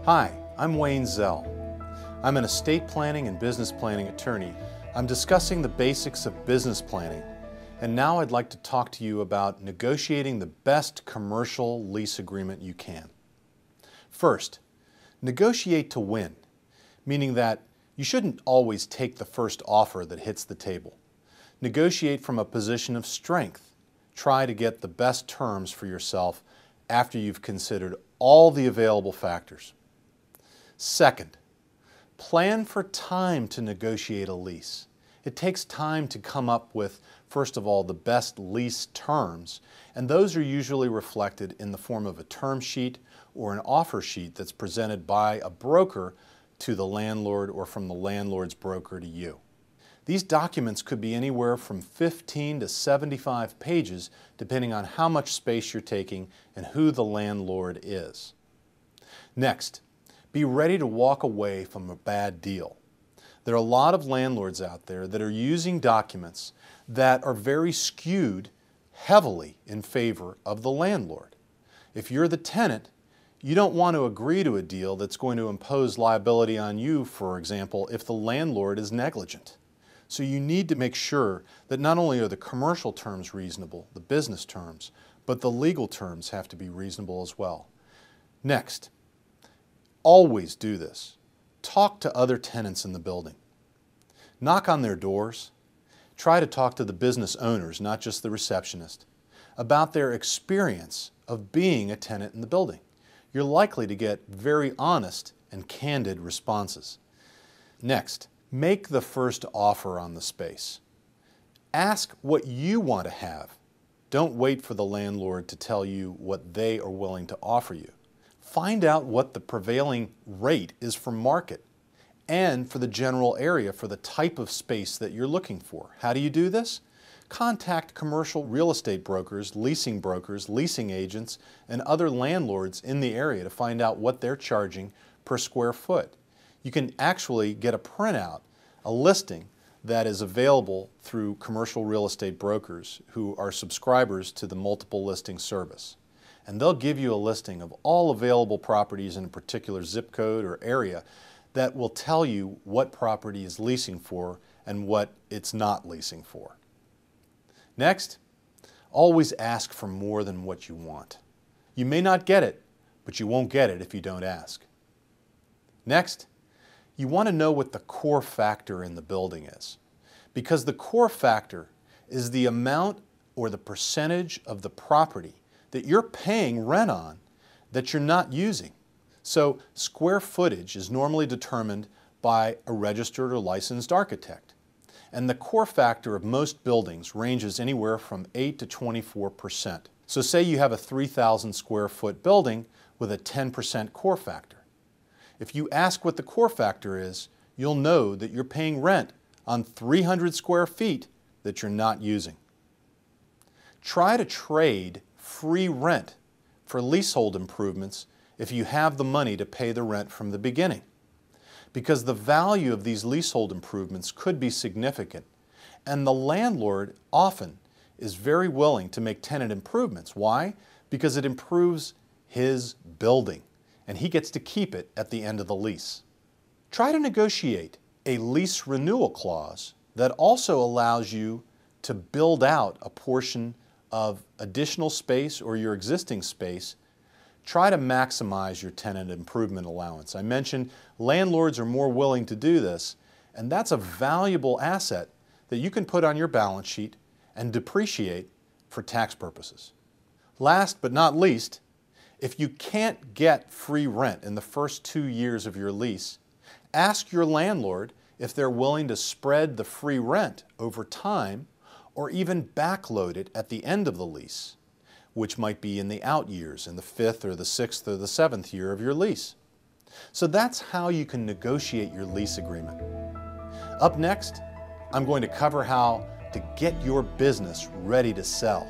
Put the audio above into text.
Hi, I'm Wayne Zell. I'm an estate planning and business planning attorney. I'm discussing the basics of business planning, and now I'd like to talk to you about negotiating the best commercial lease agreement you can. First, negotiate to win, meaning that you shouldn't always take the first offer that hits the table. Negotiate from a position of strength. Try to get the best terms for yourself after you've considered all the available factors. Second, plan for time to negotiate a lease. It takes time to come up with, first of all, the best lease terms, and those are usually reflected in the form of a term sheet or an offer sheet that's presented by a broker to the landlord or from the landlord's broker to you. These documents could be anywhere from 15 to 75 pages depending on how much space you're taking and who the landlord is. Next, be ready to walk away from a bad deal. There are a lot of landlords out there that are using documents that are very skewed heavily in favor of the landlord. If you're the tenant, you don't want to agree to a deal that's going to impose liability on you, for example, if the landlord is negligent. So you need to make sure that not only are the commercial terms reasonable, the business terms, but the legal terms have to be reasonable as well. Next, always do this. Talk to other tenants in the building. Knock on their doors. Try to talk to the business owners, not just the receptionist, about their experience of being a tenant in the building. You're likely to get very honest and candid responses. Next, make the first offer on the space. Ask what you want to have. Don't wait for the landlord to tell you what they are willing to offer you. Find out what the prevailing rate is for market and for the general area for the type of space that you're looking for. How do you do this? Contact commercial real estate brokers, leasing agents, and other landlords in the area to find out what they're charging per square foot. You can actually get a printout, a listing that is available through commercial real estate brokers who are subscribers to the multiple listing service. And they'll give you a listing of all available properties in a particular zip code or area that will tell you what property is leasing for and what it's not leasing for. Next, always ask for more than what you want. You may not get it, but you won't get it if you don't ask. Next, you want to know what the core factor in the building is, because the core factor is the amount or the percentage of the property that you're paying rent on that you're not using. So square footage is normally determined by a registered or licensed architect. And the core factor of most buildings ranges anywhere from 8 to 24%. So say you have a 3,000 square foot building with a 10% core factor. If you ask what the core factor is, you'll know that you're paying rent on 300 square feet that you're not using. Try to trade free rent for leasehold improvements if you have the money to pay the rent from the beginning, because the value of these leasehold improvements could be significant, and the landlord often is very willing to make tenant improvements. Why? Because it improves his building, and he gets to keep it at the end of the lease. Try to negotiate a lease renewal clause that also allows you to build out a portion of additional space or your existing space. Try to maximize your tenant improvement allowance. I mentioned landlords are more willing to do this, and that's a valuable asset that you can put on your balance sheet and depreciate for tax purposes. Last but not least, if you can't get free rent in the first 2 years of your lease, ask your landlord if they're willing to spread the free rent over time or even backload it at the end of the lease, which might be in the out years, in the 5th or the 6th or the 7th year of your lease. So that's how you can negotiate your lease agreement. Up next, I'm going to cover how to get your business ready to sell.